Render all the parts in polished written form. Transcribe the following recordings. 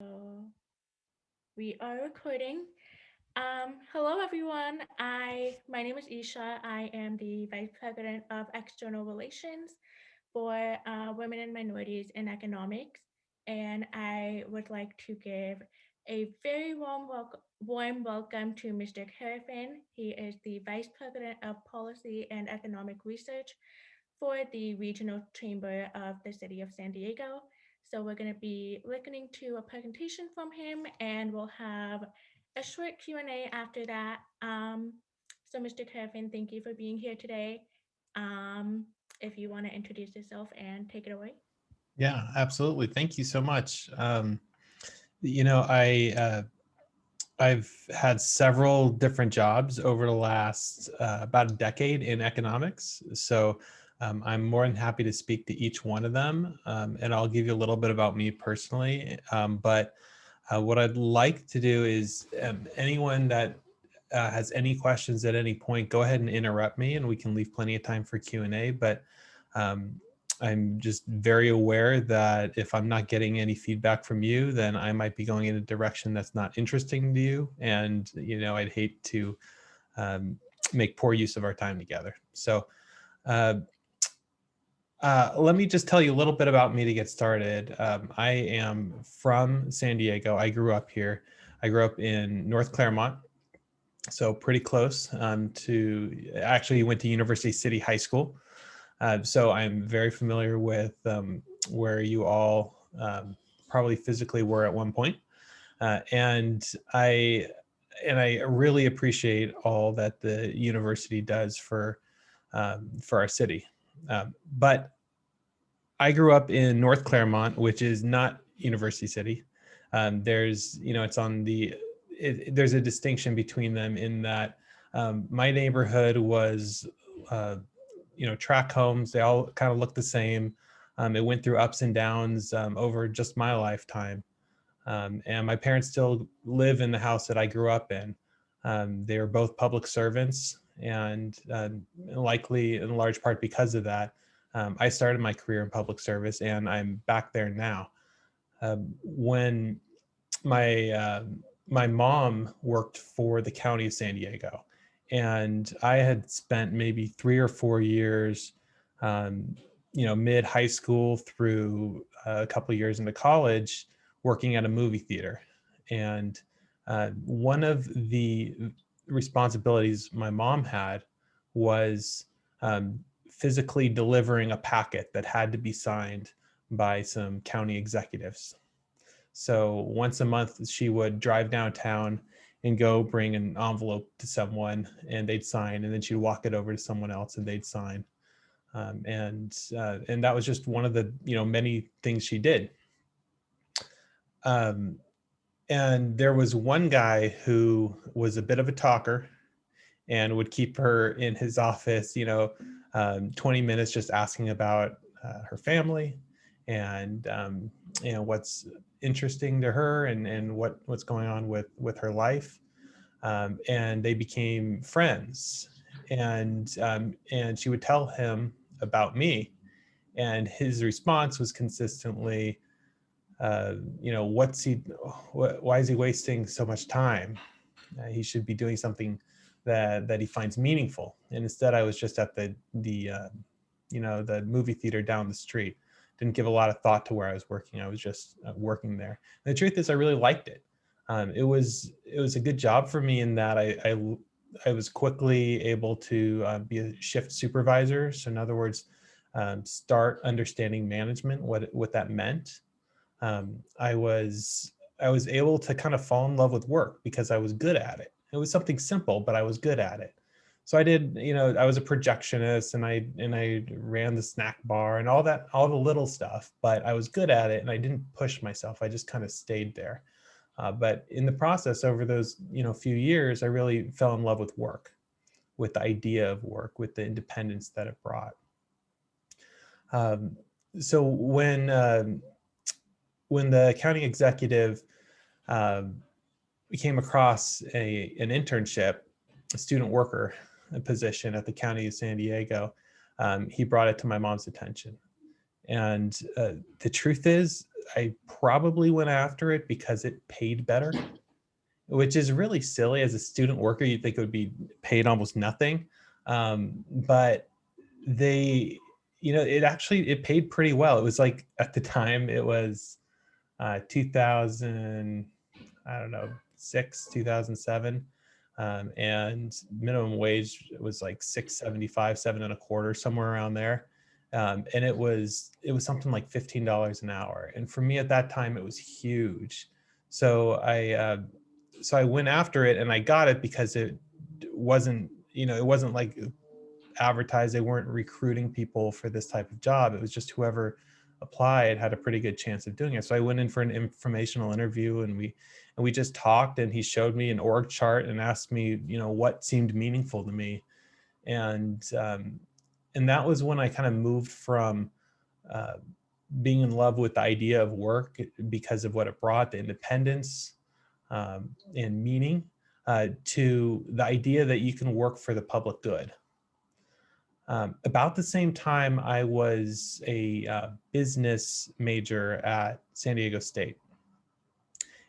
So we are recording. Hello everyone. My name is Isha. I am the Vice President of External Relations for Women and Minorities in Economics, and I would like to give a very warm welcome to Mr. Karafin. He is the Vice President of Policy and Economic Research for the Regional Chamber of the City of San Diego. So we're going to be listening to a presentation from him, and we'll have a short Q&A after that. So Mr. Kevin, thank you for being here today. If you want to introduce yourself and take it away. Yeah, absolutely. Thank you so much. You know, I I've had several different jobs over the last about a decade in economics. So I'm more than happy to speak to each one of them, and I'll give you a little bit about me personally. But what I'd like to do is anyone that has any questions at any point, go ahead and interrupt me, and we can leave plenty of time for Q&A. But um, I'm just very aware that if I'm not getting any feedback from you, then I might be going in a direction that's not interesting to you. And, I'd hate to um, make poor use of our time together. So uh, let me just tell you a little bit about me to get started. I am from San Diego. I grew up here. I grew up in North Claremont, so pretty close to, actually went to University City High School. So I'm very familiar with where you all probably physically were at one point. Uh, and I and I really appreciate all that the university does for our city. But I grew up in North Claremont, which is not University City. There's, it's on there's a distinction between them in that my neighborhood was, tract homes. They all kind of look the same. It went through ups and downs over just my lifetime. And my parents still live in the house that I grew up in. They were both public servants, and likely in large part because of that, I started my career in public service, and I'm back there now. When my mom worked for the county of San Diego, and I had spent maybe 3 or 4 years, mid high school through a couple of years into college, working at a movie theater. And one of the responsibilities my mom had was physically delivering a packet that had to be signed by some county executives. So once a month, she would drive downtown and go bring an envelope to someone, and they'd sign, and then she'd walk it over to someone else and they'd sign. And that was just one of the many things she did. Um, and there was one guy who was a bit of a talker and would keep her in his office, 20 minutes just asking about her family and what's interesting to her, and what's going on with her life. And they became friends, and she would tell him about me, and his response was consistently, what's why is he wasting so much time? He should be doing something that he finds meaningful. And instead, I was just at the movie theater down the street. Didn't give a lot of thought to where I was working. I was just working there. And the truth is, I really liked it. It was a good job for me in that I was quickly able to be a shift supervisor. So in other words, start understanding management, what that meant. I was able to kind of fall in love with work because I was good at it. It was something simple, but I was good at it. So I did, I was a projectionist, and I ran the snack bar and all that, all the little stuff, but I was good at it, and I didn't push myself. I just kind of stayed there. But in the process, over those, few years, I really fell in love with work, with the idea of work, with the independence that it brought. Um, so when the county executive um, came across an internship, a student worker position at the county of San Diego, he brought it to my mom's attention. And the truth is, I probably went after it because it paid better, which is really silly. As a student worker, you'd think it would be paid almost nothing. But they, it paid pretty well. It was like, at the time, it was 2000, I don't know, 2007. And minimum wage was like 6.75, 7.25, somewhere around there. And it was something like $15 an hour. And for me at that time, it was huge. So I went after it and I got it because it wasn't like advertised. They weren't recruiting people for this type of job. It was just whoever applied had a pretty good chance of doing it. So I went in for an informational interview, and we just talked, and he showed me an org chart and asked me, what seemed meaningful to me. And that was when I kind of moved from uh, being in love with the idea of work because of what it brought, the independence and meaning, to the idea that you can work for the public good. About the same time, I was a business major at San Diego State.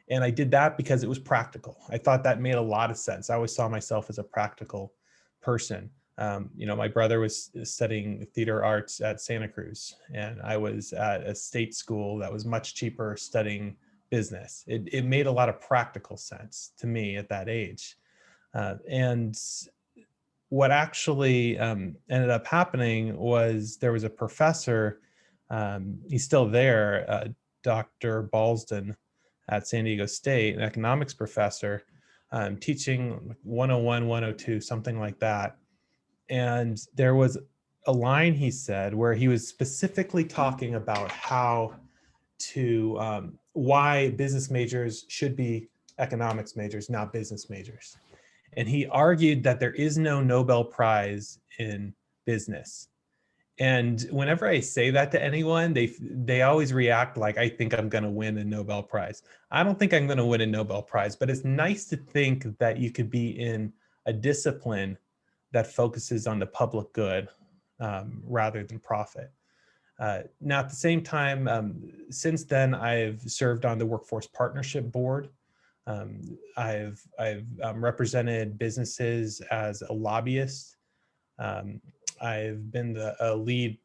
And I did that because it was practical. I thought that made a lot of sense. I always saw myself as a practical person. My brother was studying theater arts at Santa Cruz, and I was at a state school that was much cheaper studying business. It made a lot of practical sense to me at that age. And what actually ended up happening was there was a professor, he's still there, Dr. Balsden at San Diego State, an economics professor, teaching 101, 102, something like that. And there was a line he said where he was specifically talking about why business majors should be economics majors, not business majors. And he argued that there is no Nobel Prize in business. And whenever I say that to anyone, they always react like, I think I'm going to win a Nobel Prize. I don't think I'm going to win a Nobel Prize, but it's nice to think that you could be in a discipline that focuses on the public good rather than profit. Now, at the same time, since then, I've served on the Workforce Partnership Board. I've represented businesses as a lobbyist. I've been a lead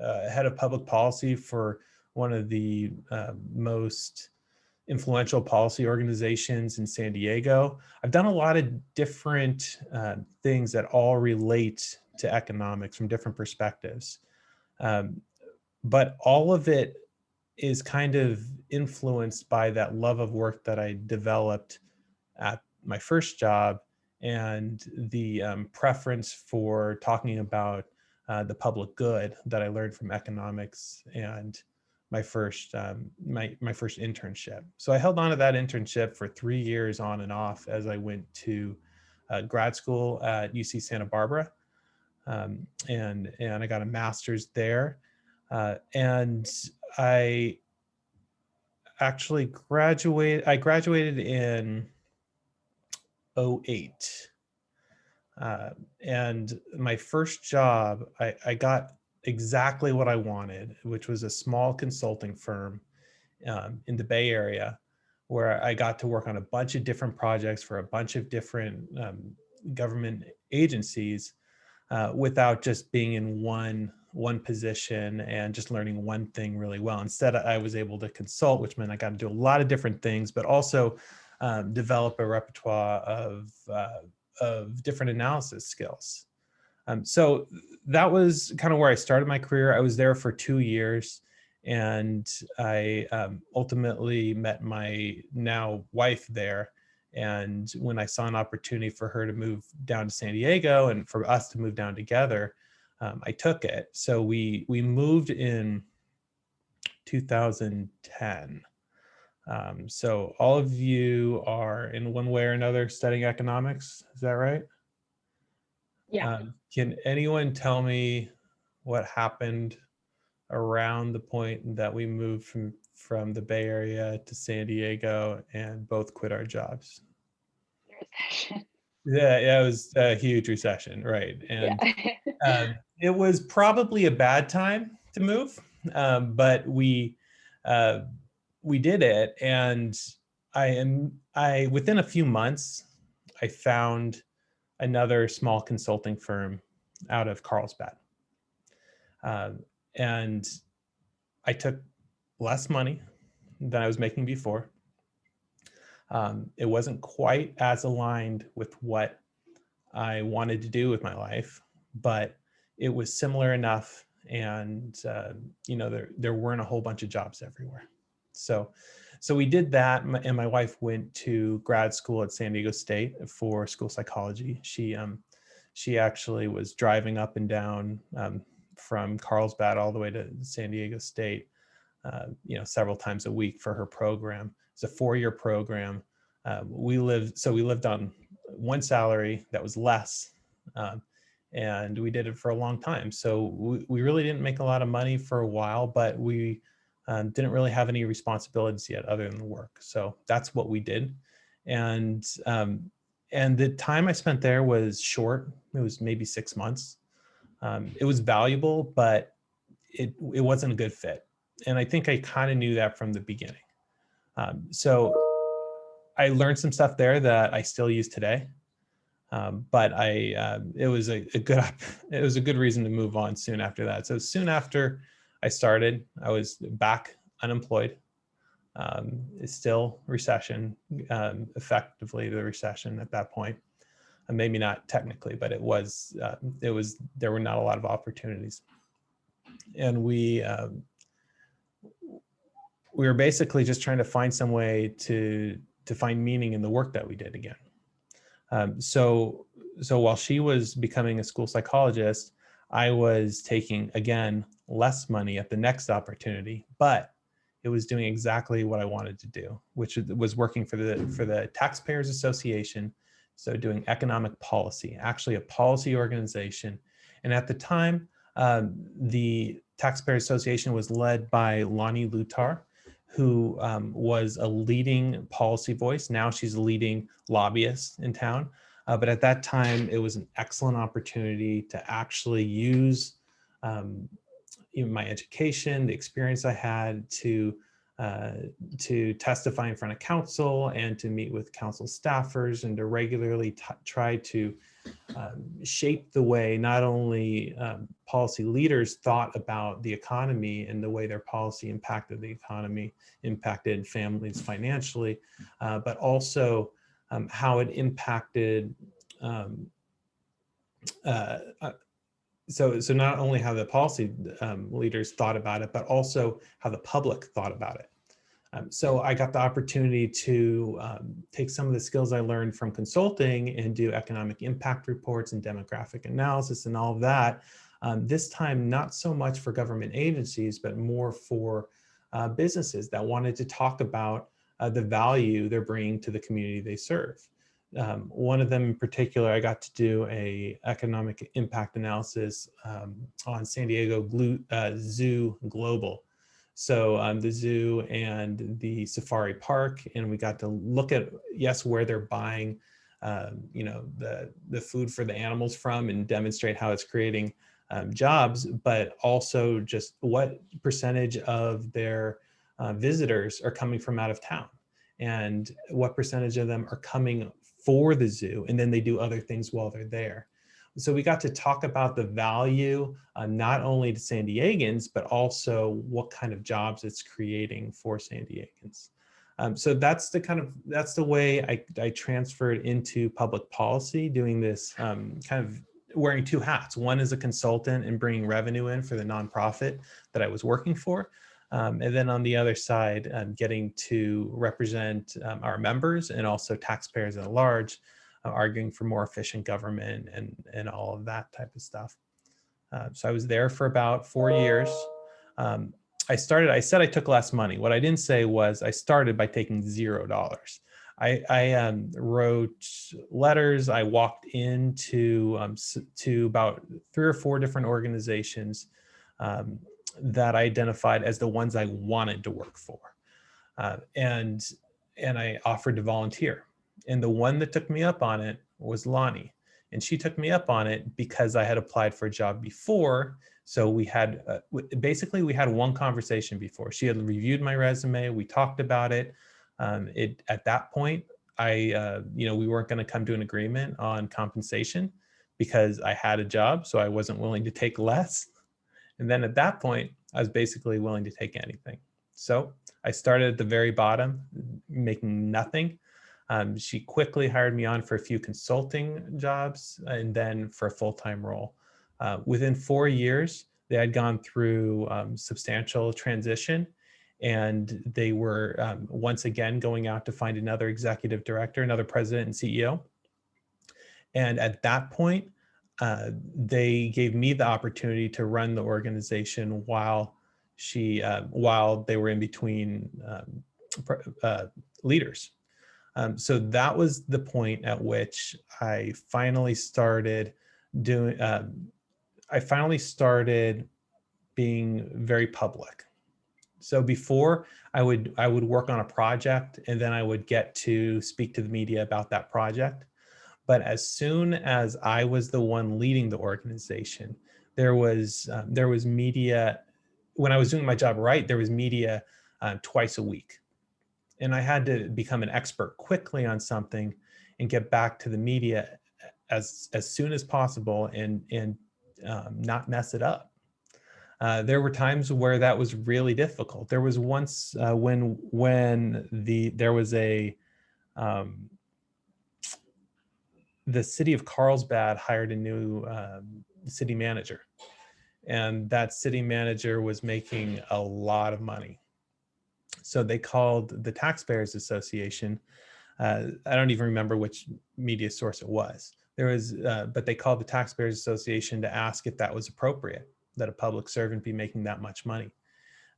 head of public policy for one of the most influential policy organizations in San Diego. I've done a lot of different things that all relate to economics from different perspectives. But all of it is kind of influenced by that love of work that I developed at my first job, and the preference for talking about the public good that I learned from economics and my first my first internship. So I held on to that internship for 3 years on and off as I went to grad school at UC Santa Barbara, and I got a master's there, and I actually graduated in '08. And my first job, I got exactly what I wanted, which was a small consulting firm in the Bay Area, where I got to work on a bunch of different projects for a bunch of different government agencies, without just being in one position and just learning one thing really well. Instead, I was able to consult, which meant I got to do a lot of different things, but also develop a repertoire of different analysis skills. So that was kind of where I started my career. I was there for 2 years, and I ultimately met my now wife there. And when I saw an opportunity for her to move down to San Diego and for us to move down together, I took it. So we moved in 2010. So all of you are in one way or another studying economics. Is that right? Yeah. Can anyone tell me what happened around the point that we moved from the Bay Area to San Diego and both quit our jobs? Recession. Yeah, it was a huge recession, right? Yeah. And it was probably a bad time to move, but we did it, and I within a few months, I found another small consulting firm out of Carlsbad, and I took less money than I was making before. It wasn't quite as aligned with what I wanted to do with my life, but it was similar enough, and there weren't a whole bunch of jobs everywhere. So we did that, and my wife went to grad school at San Diego State for school psychology. She actually was driving up and down from Carlsbad all the way to San Diego State, several times a week for her program. It's a 4-year program. We lived on one salary that was less, and we did it for a long time. So we really didn't make a lot of money for a while, but we didn't really have any responsibilities yet other than the work. So that's what we did. And the time I spent there was short. It was maybe 6 months. It was valuable, but it wasn't a good fit. And I think I kind of knew that from the beginning. So I learned some stuff there that I still use today. But it was a good reason to move on soon after that. So soon after I started, I was back unemployed. It's still recession, effectively the recession at that point. Maybe not technically, but there were not a lot of opportunities. And we were basically just trying to find some way to find meaning in the work that we did again. So while she was becoming a school psychologist, I was taking, again, less money at the next opportunity, but it was doing exactly what I wanted to do, which was working for the Taxpayers Association. So doing economic policy, actually a policy organization. And at the time, the Taxpayers Association was led by Lonnie Lutar, who was a leading policy voice. Now she's a leading lobbyist in town. But at that time, it was an excellent opportunity to actually use my education, the experience I had to testify in front of council and to meet with council staffers and to regularly try to shape the way not only policy leaders thought about the economy and the way their policy impacted the economy, impacted families financially, but also how it impacted so not only how the policy leaders thought about it, but also how the public thought about it. So I got the opportunity to take some of the skills I learned from consulting and do economic impact reports and demographic analysis and all of that. This time, not so much for government agencies, but more for businesses that wanted to talk about the value they're bringing to the community they serve. One of them in particular, I got to do a economic impact analysis on San Diego Zoo Global. So the zoo and the safari park, and we got to look at, yes, where they're buying, the food for the animals from and demonstrate how it's creating jobs, but also just what percentage of their visitors are coming from out of town and what percentage of them are coming for the zoo, and then they do other things while they're there. So we got to talk about the value, not only to San Diegans, but also what kind of jobs it's creating for San Diegans. So that's the way I transferred into public policy, doing this kind of wearing two hats. One is a consultant and bringing revenue in for the nonprofit that I was working for. And then on the other side, getting to represent our members and also taxpayers at large, arguing for more efficient government and all of that type of stuff. So I was there for about 4 years. I said I took less money. What I didn't say was I started by taking $0. I wrote letters. I walked into to about 3 or 4 different organizations that I identified as the ones I wanted to work for. And I offered to volunteer. And the one that took me up on it was Lonnie. And she took me up on it because I had applied for a job before. So we had basically we had one conversation before. She had reviewed my resume. We talked about it. At that point, we weren't going to come to an agreement on compensation because I had a job, so I wasn't willing to take less. And then at that point, I was basically willing to take anything. So I started at the very bottom, making nothing. She quickly hired me on for a few consulting jobs and then for a full-time role. Within 4 years, they had gone through substantial transition, and they were once again going out to find another executive director, another president and CEO. And at that point, they gave me the opportunity to run the organization while they were in between leaders. So that was the point at which I finally started doing. I finally started being very public. So before I would work on a project and then I would get to speak to the media about that project. But as soon as I was the one leading the organization, there was media. When I was doing my job right, there was media twice a week, and I had to become an expert quickly on something and get back to the media as soon as possible and not mess it up. There were times where that was really difficult. There was once when there was the city of Carlsbad hired a new city manager, and that city manager was making a lot of money. So they called the Taxpayers Association. I don't even remember which media source it was. But they called the Taxpayers Association to ask if that was appropriate, that a public servant be making that much money.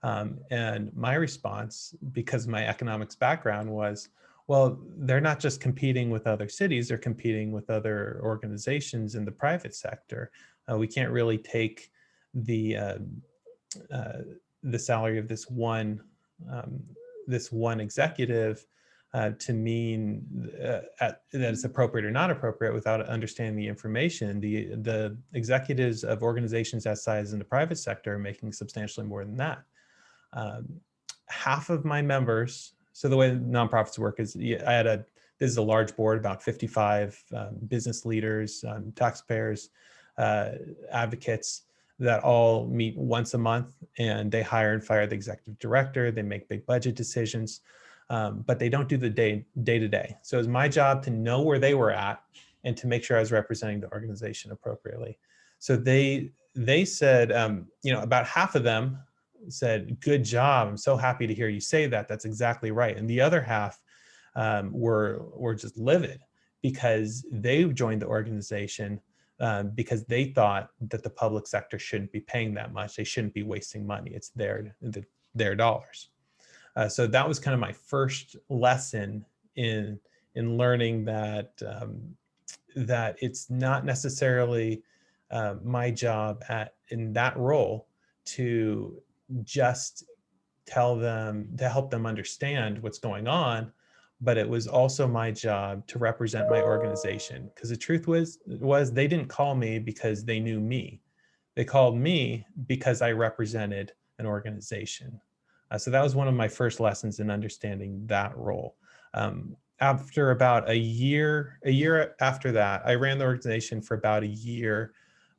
And my response, because of my economics background, was, well, they're not just competing with other cities, they're competing with other organizations in the private sector. We can't really take the salary of this one executive to mean that it's appropriate or not appropriate without understanding the information. The executives of organizations that size in the private sector are making substantially more than that. Half of my members, so the way nonprofits work is this is a large board, about 55 business leaders, taxpayers, advocates that all meet once a month, and they hire and fire the executive director. They make big budget decisions, but they don't do the day to day. So it was my job to know where they were at and to make sure I was representing the organization appropriately. So they said, about half of them said, "Good job. I'm so happy to hear you say that. That's exactly right." And the other half were just livid because they joined the organization because they thought that the public sector shouldn't be paying that much. They shouldn't be wasting money. It's their dollars. So that was kind of my first lesson in learning that that it's not necessarily my job in that role to just help them understand what's going on, but it was also my job to represent my organization. Because the truth was they didn't call me because they knew me. They called me because I represented an organization. So that was one of my first lessons in understanding that role. After about a year after that, I ran the organization for about a year,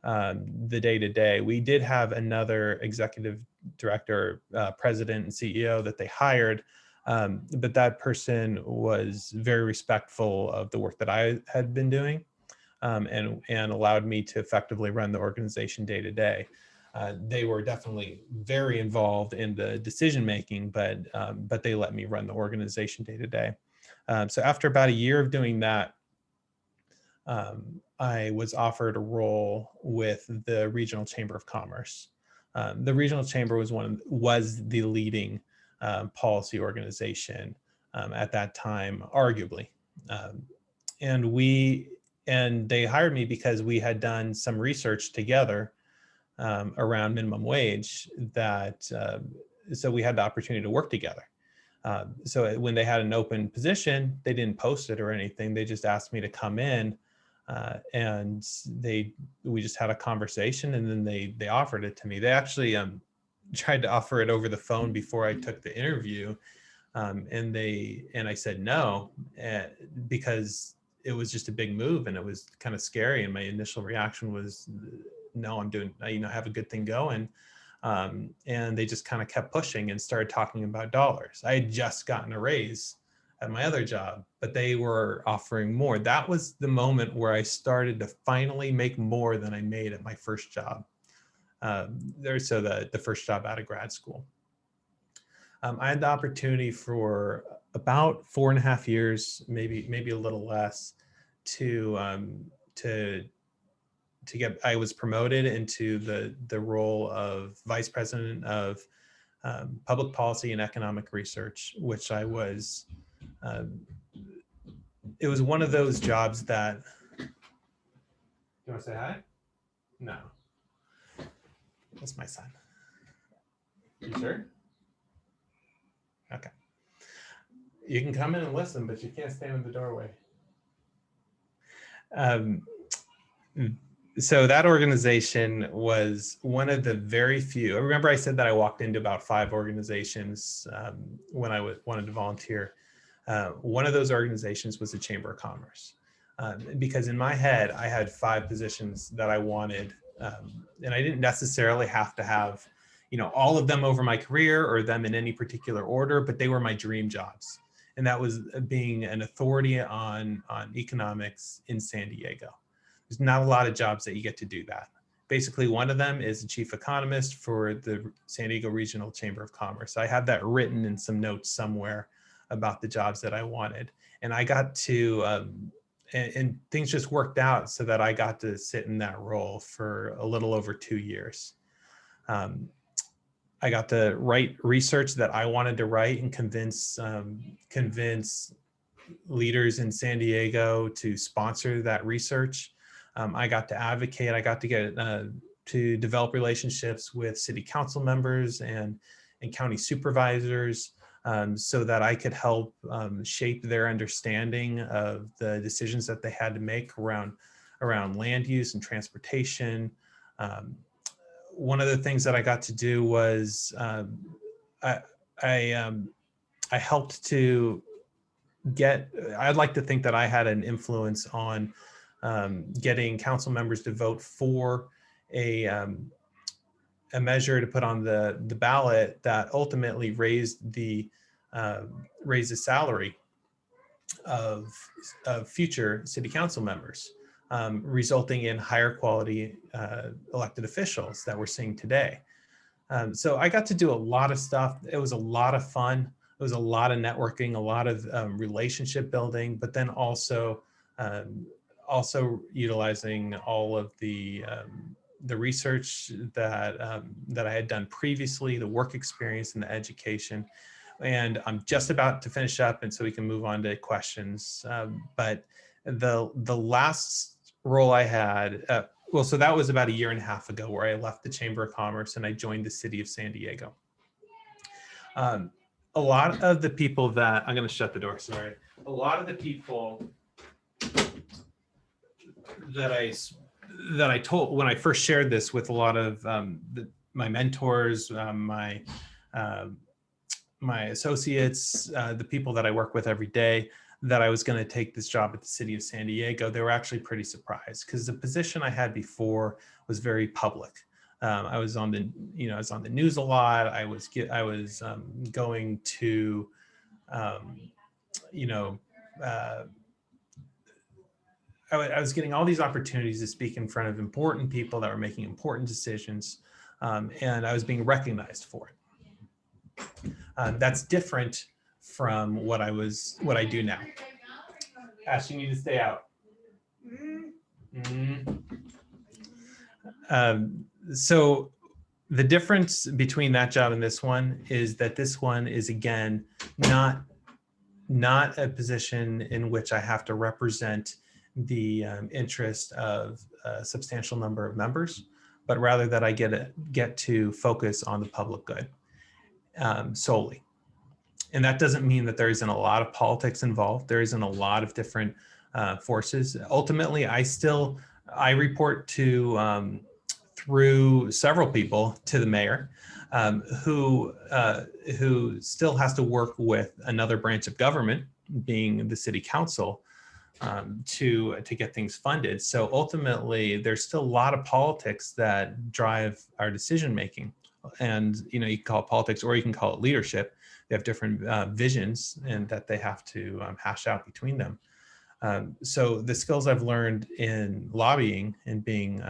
the day to day. We did have another executive director, president and CEO that they hired, but that person was very respectful of the work that I had been doing, and allowed me to effectively run the organization day to day. They were definitely very involved in the decision making, but they let me run the organization day to day. So after about a year of doing that, I was offered a role with the Regional Chamber of Commerce. The Regional Chamber was the leading policy organization at that time, arguably, and they hired me because we had done some research together around minimum wage. So we had the opportunity to work together. So when they had an open position, they didn't post it or anything. They just asked me to come in and we just had a conversation, and then they offered it to me. They actually tried to offer it over the phone before I took the interview, and I said no, because it was just a big move and it was kind of scary. And my initial reaction was, no, I'm doing, I have a good thing going. And they just kind of kept pushing and started talking about dollars. I had just gotten a raise at my other job, but they were offering more. That was the moment where I started to finally make more than I made at my first job. So the first job out of grad school. I had the opportunity for about 4.5 years, maybe a little less, to get. I was promoted into the role of vice president of public policy and economic research, which I was. It was one of those jobs that. You want to say hi? No. That's my son. You sure? Okay. You can come in and listen, but you can't stand in the doorway. So that organization was one of the very few. I remember I said that I walked into about 5 organizations when I wanted to volunteer. One of those organizations was the Chamber of Commerce, because in my head, I had 5 positions that I wanted, and I didn't necessarily have to have, all of them over my career or them in any particular order, but they were my dream jobs. And that was being an authority on economics in San Diego. There's not a lot of jobs that you get to do that. Basically, one of them is the chief economist for the San Diego Regional Chamber of Commerce. I have that written in some notes somewhere about the jobs that I wanted. And I got to, and things just worked out so that I got to sit in that role for a little over 2 years. I got to write research that I wanted to write and convince leaders in San Diego to sponsor that research. I got to advocate. I got to get to develop relationships with city council members and county supervisors, so that I could help shape their understanding of the decisions that they had to make around land use and transportation. One of the things that I got to do was I helped to I'd like to think that I had an influence on getting council members to vote for a measure to put on the ballot that ultimately raised the salary of future city council members, resulting in higher quality elected officials that we're seeing today. So I got to do a lot of stuff. It was a lot of fun. It was a lot of networking, a lot of relationship building, but then also utilizing all of the research that I had done previously, the work experience and the education. And I'm just about to finish up, and so we can move on to questions. But the last role I had, so that was about 1.5 years ago, where I left the Chamber of Commerce and I joined the city of San Diego. A lot of the people that, I'm going to shut the door, sorry. A lot of the people that I told when I first shared this with a lot of my mentors, my associates, the people that I work with every day, that I was going to take this job at the city of San Diego, they were actually pretty surprised, because the position I had before was very public. I was on the news a lot. I was going to, I was getting all these opportunities to speak in front of important people that were making important decisions, and I was being recognized for it. That's different from what I do now. Ash, you need to stay out. So the difference between that job and this one is that this one is, again, not a position in which I have to represent the interest of a substantial number of members, but rather that I get to focus on the public good solely. And that doesn't mean that there isn't a lot of politics involved. There isn't a lot of different forces. Ultimately, I report to through several people to the mayor, who still has to work with another branch of government, being the city council, to get things funded. So ultimately, there's still a lot of politics that drive our decision making. And you can call it politics or you can call it leadership. They have different visions and that they have to hash out between them. So the skills I've learned in lobbying and being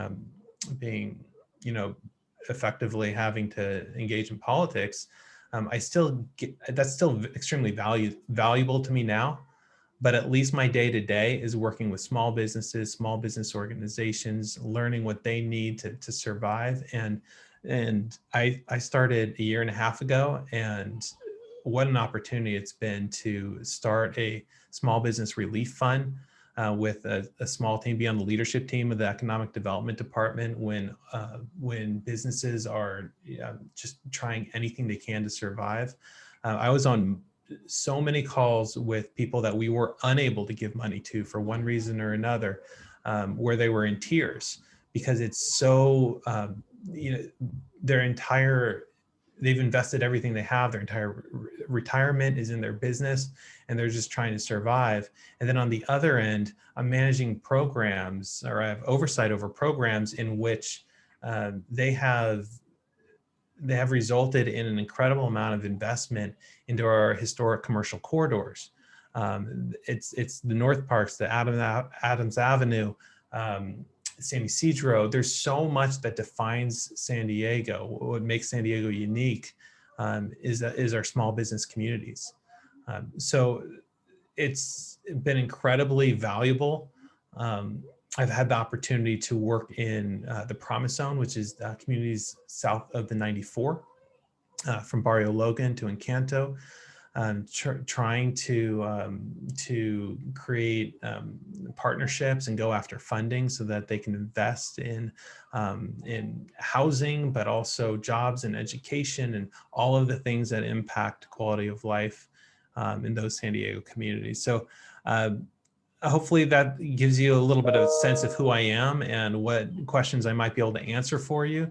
effectively having to engage in politics, that's still extremely valuable to me now. But at least my day to day is working with small businesses, small business organizations, learning what they need to survive. And I started a year and a half ago, and what an opportunity it's been to start a small business relief fund with a small team, be on the leadership team of the economic development department when businesses are just trying anything they can to survive. I was on so many calls with people that we were unable to give money to for one reason or another, where they were in tears because it's so, they've invested everything they have, their entire retirement is in their business, and they're just trying to survive. And then on the other end, I'm managing programs, or I have oversight over programs in which they have resulted in an incredible amount of investment into our historic commercial corridors. It's the North Parks, the Adams Avenue, San Ysidro. There's so much that defines San Diego. What makes San Diego unique is our small business communities. So it's been incredibly valuable. I've had the opportunity to work in the Promise Zone, which is communities south of the 94, from Barrio Logan to Encanto, trying to create partnerships and go after funding so that they can invest in housing, but also jobs and education and all of the things that impact quality of life in those San Diego communities. So hopefully that gives you a little bit of a sense of who I am and what questions I might be able to answer for you.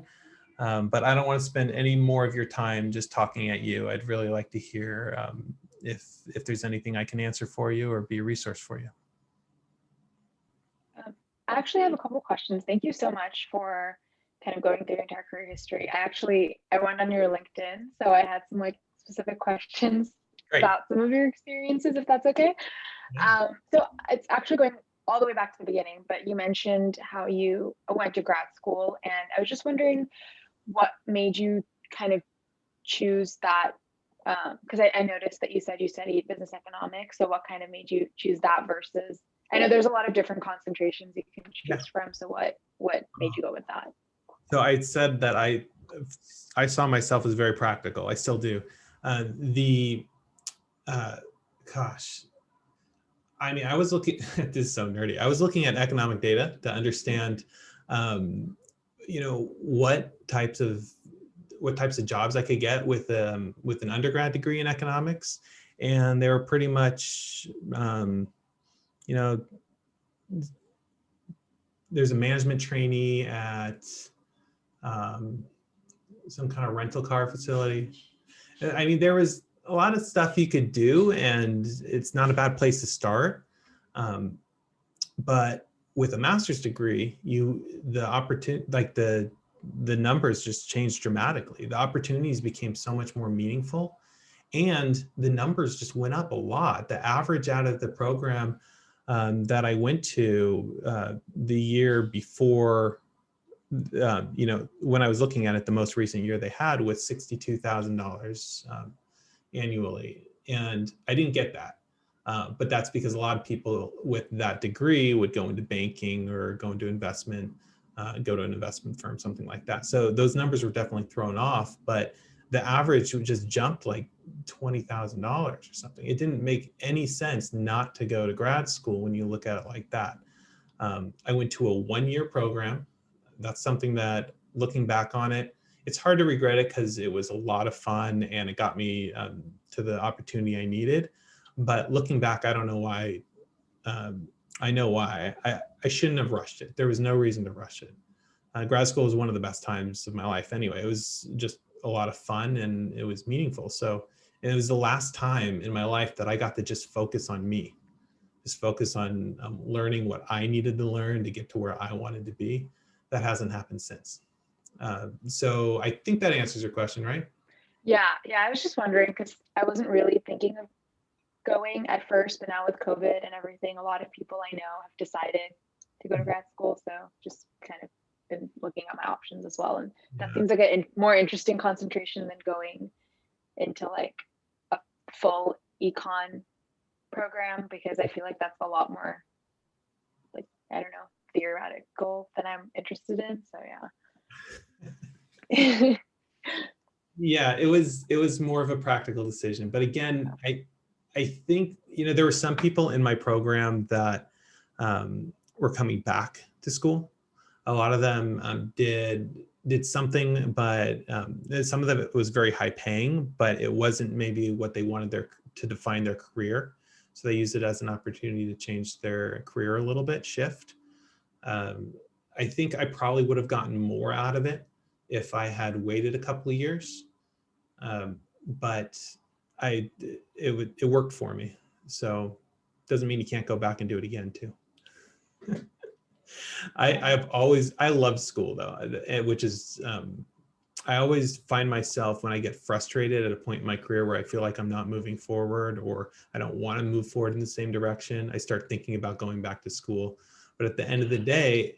But I don't want to spend any more of your time just talking at you. I'd really like to hear if there's anything I can answer for you or be a resource for you. I actually have a couple questions. Thank you so much for kind of going through your entire career history. I went on your LinkedIn, so I had some specific questions Great. about some of your experiences, if that's okay. Yeah. So it's actually going all the way back to the beginning, but you mentioned how you went to grad school, and I was just wondering what made you kind of choose that, because I noticed that you said you studied business economics. So what kind of made you choose that versus, I know there's a lot of different concentrations you can choose from. So what made you go with that? So I said that I saw myself as very practical. I still do. I mean, I was looking, this is so nerdy. I was looking at economic data to understand, what types of jobs I could get with an undergrad degree in economics. And they were pretty much, there's a management trainee at some kind of rental car facility. I mean, there was a lot of stuff you could do, and it's not a bad place to start. But with a master's degree, the opportunity, the numbers just changed dramatically. The opportunities became so much more meaningful, and the numbers just went up a lot. The average out of the program that I went to the year before, when I was looking at it, the most recent year they had was $62,000 annually. And I didn't get that. But that's because a lot of people with that degree would go into banking or go into investment, go to an investment firm, something like that. So those numbers were definitely thrown off, but the average just jumped like $20,000 or something. It didn't make any sense not to go to grad school when you look at it like that. I went to a one-year program. That's something that, looking back on it, it's hard to regret it because it was a lot of fun and it got me to the opportunity I needed. But looking back, I don't know why I know why. I shouldn't have rushed it. There was no reason to rush it. Grad school was one of the best times of my life anyway. It was just a lot of fun and it was meaningful. So it was the last time in my life that I got to just focus on me, just focus on learning what I needed to learn to get to where I wanted to be. That hasn't happened since. So I think that answers your question, right? Yeah, yeah. I was just wondering because I wasn't really thinking of going at first, but now with COVID and everything, a lot of people I know have decided to go to grad school. So just kind of been looking at my options as well. And that Yeah. seems like a more interesting concentration than going into like a full econ program because I feel like that's a lot more like, I don't know, theoretical than I'm interested in. So yeah. Yeah, it was more of a practical decision. But again, I think, there were some people in my program that were coming back to school. A lot of them did something, but some of them it was very high paying, but it wasn't maybe what they wanted to define their career. So they used it as an opportunity to change their career a little bit, shift. Um, I think I probably would have gotten more out of it if I had waited a couple of years. But it worked for me. So doesn't mean you can't go back and do it again too. I loved school though, which is I always find myself when I get frustrated at a point in my career where I feel like I'm not moving forward or I don't want to move forward in the same direction, I start thinking about going back to school. But at the end of the day,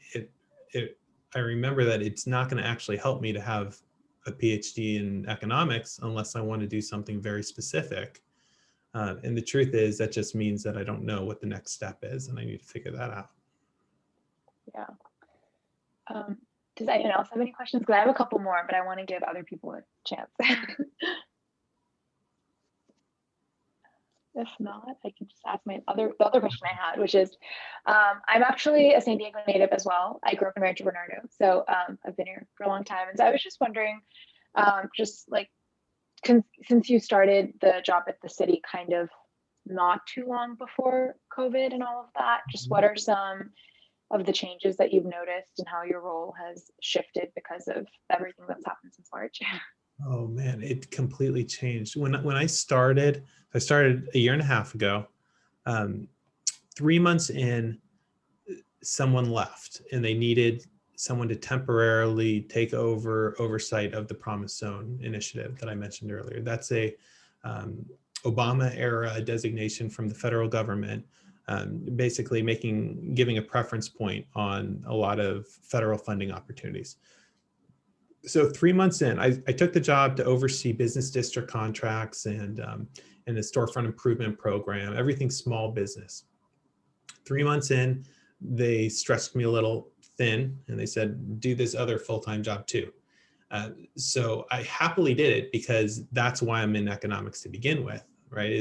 I remember that it's not going to actually help me to have a PhD in economics unless I want to do something very specific. And the truth is that just means that I don't know what the next step is and I need to figure that out. Yeah. Does anyone else have any questions? Because I have a couple more, but I want to give other people a chance. If not, I can just ask the other question I had, which is, I'm actually a San Diego native as well. I grew up in Rancho Bernardo, so I've been here for a long time. And so I was just wondering, just like, since you started the job at the city kind of not too long before COVID and all of that, just what are some of the changes that you've noticed and how your role has shifted because of everything that's happened since March? Oh man, it completely changed. When I started a year and a half ago. 3 months in, someone left and they needed someone to temporarily take over oversight of the Promise Zone initiative that I mentioned earlier. That's a Obama era designation from the federal government, basically giving a preference point on a lot of federal funding opportunities. So 3 months in, I took the job to oversee business district contracts and the storefront improvement program, everything small business. 3 months in, they stretched me a little thin and they said, do this other full-time job too. So I happily did it because that's why I'm in economics to begin with, right?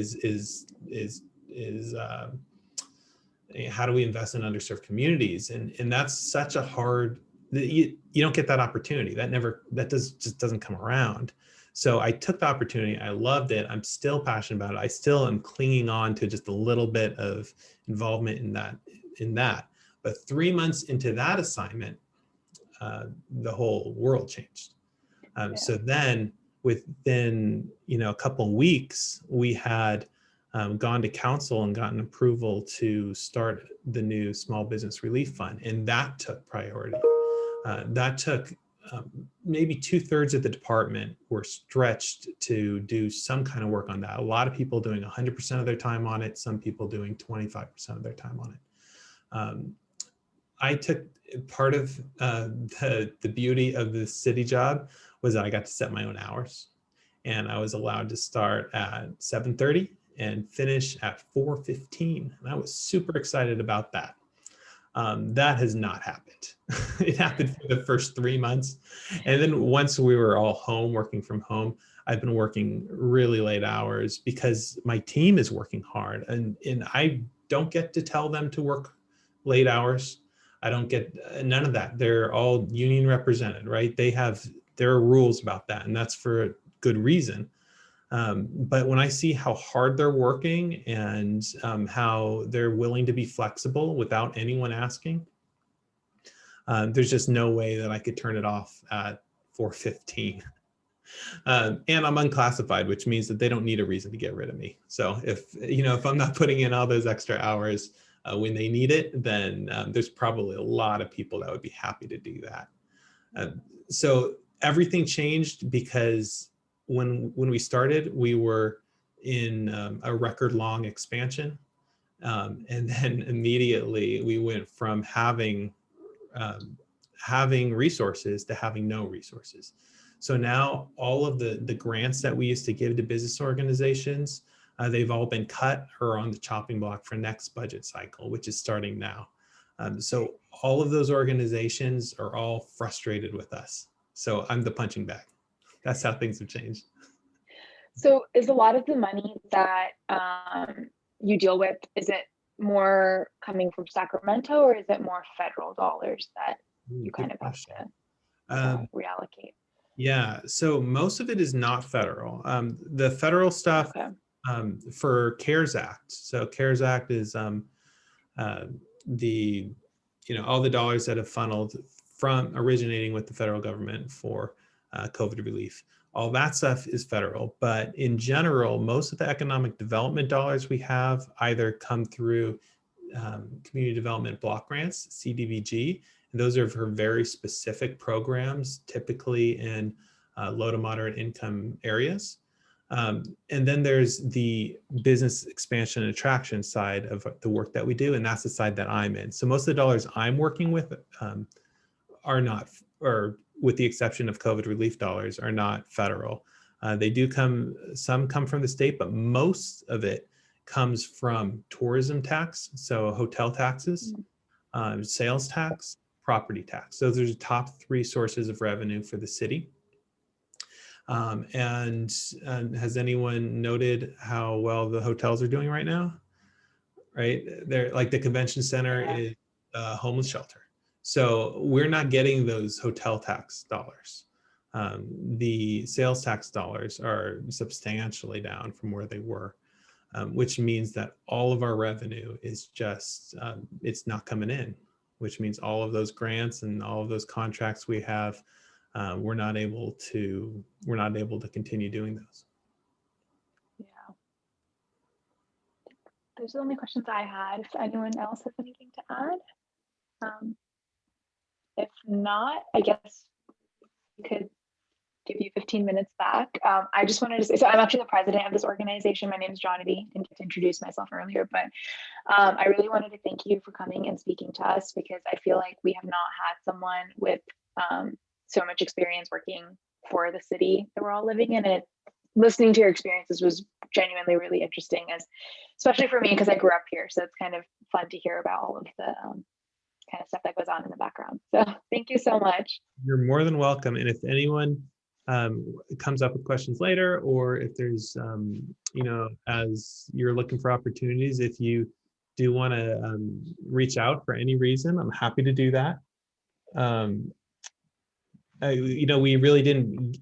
How do we invest in underserved communities? And that's such a hard, you don't get that opportunity. Just doesn't come around. So I took the opportunity. I loved it. I'm still passionate about it. I still am clinging on to just a little bit of involvement in that. But 3 months into that assignment, the whole world changed. So then within, a couple of weeks, we had gone to council and gotten approval to start the new Small Business Relief Fund. And that took priority. That took maybe 2/3 of the department were stretched to do some kind of work on that. A lot of people doing 100% of their time on it, some people doing 25% of their time on it. I took part of the beauty of the city job was that I got to set my own hours, and I was allowed to start at 7:30 and finish at 4:15. And I was super excited about that. That has not happened. It happened for the first 3 months. And then once we were all home, working from home, I've been working really late hours because my team is working hard and I don't get to tell them to work late hours. I don't get none of that. They're all union represented, right? There are rules about that, and that's for a good reason. But when I see how hard they're working and how they're willing to be flexible without anyone asking, there's just no way that I could turn it off at 4:15. And I'm unclassified, which means that they don't need a reason to get rid of me. So if I'm not putting in all those extra hours when they need it, then there's probably a lot of people that would be happy to do that. So everything changed because when we started, we were in a record long expansion. And then immediately we went from having resources to having no resources. So now all of the grants that we used to give to business organizations, they've all been cut or on the chopping block for next budget cycle, which is starting now. So all of those organizations are all frustrated with us. So I'm the punching bag. That's how things have changed. So is a lot of the money that you deal with, is it more coming from Sacramento, or is it more federal dollars that you kind of have to reallocate? Yeah, so most of it is not federal. The federal stuff for CARES Act. So CARES Act is all the dollars that have funneled from originating with the federal government for COVID relief. All that stuff is federal, but in general, most of the economic development dollars we have either come through community development block grants, CDBG, and those are for very specific programs, typically in low to moderate income areas. And then there's the business expansion and attraction side of the work that we do, and that's the side that I'm in. So most of the dollars I'm working with are not, or with the exception of COVID relief dollars, are not federal. They do some come from the state, but most of it comes from tourism tax, so hotel taxes, sales tax, property tax. Those are the top three sources of revenue for the city. And has anyone noted how well the hotels are doing right now? Right, they're like the convention center is a homeless shelter. So we're not getting those hotel tax dollars. The sales tax dollars are substantially down from where they were, which means that all of our revenue is just, it's not coming in, which means all of those grants and all of those contracts we have, we're not able to continue doing those. Yeah. Those are the only questions I had. If anyone else has anything to add. If not, I guess we could give you 15 minutes back. I just wanted to say, so I'm actually the president of this organization. My name is Johnny. Didn't get to introduce myself earlier, but I really wanted to thank you for coming and speaking to us, because I feel like we have not had someone with so much experience working for the city that we're all living in. And listening to your experiences was genuinely really interesting, especially for me, because I grew up here. So it's kind of fun to hear about all of the kind of stuff that goes on in the background. So thank you so much. You're more than welcome. And if anyone comes up with questions later, or if there's, as you're looking for opportunities, if you do want to reach out for any reason, I'm happy to do that. We really didn't,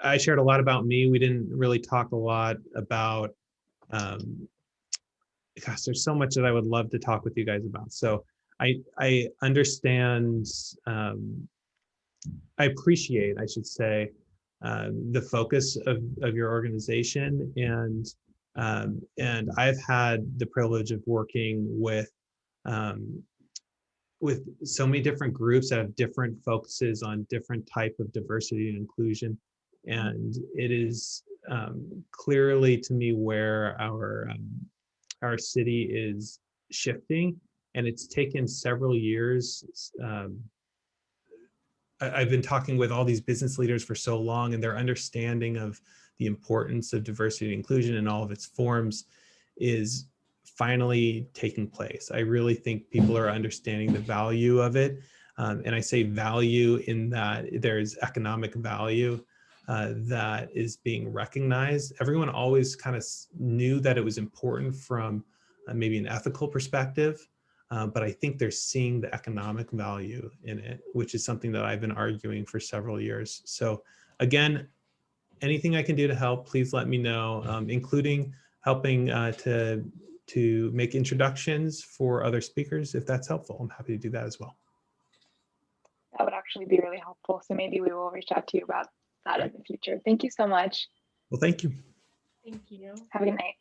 I shared a lot about me. We didn't really talk a lot about, gosh, there's so much that I would love to talk with you guys about. So I understand, I appreciate, I should say, the focus of your organization, and I've had the privilege of working with so many different groups that have different focuses on different type of diversity and inclusion, and it is clearly to me where our city is shifting, and it's taken several years. I've been talking with all these business leaders for so long, and their understanding of the importance of diversity and inclusion in all of its forms is finally taking place. I really think people are understanding the value of it. And I say value in that there's economic value that is being recognized. Everyone always kind of knew that it was important from maybe an ethical perspective. But I think they're seeing the economic value in it, which is something that I've been arguing for several years. So again, anything I can do to help, please let me know, including helping to make introductions for other speakers. If that's helpful, I'm happy to do that as well. That would actually be really helpful. So maybe we will reach out to you about that in the future. Thank you so much. Well, thank you. Thank you. Have a good night.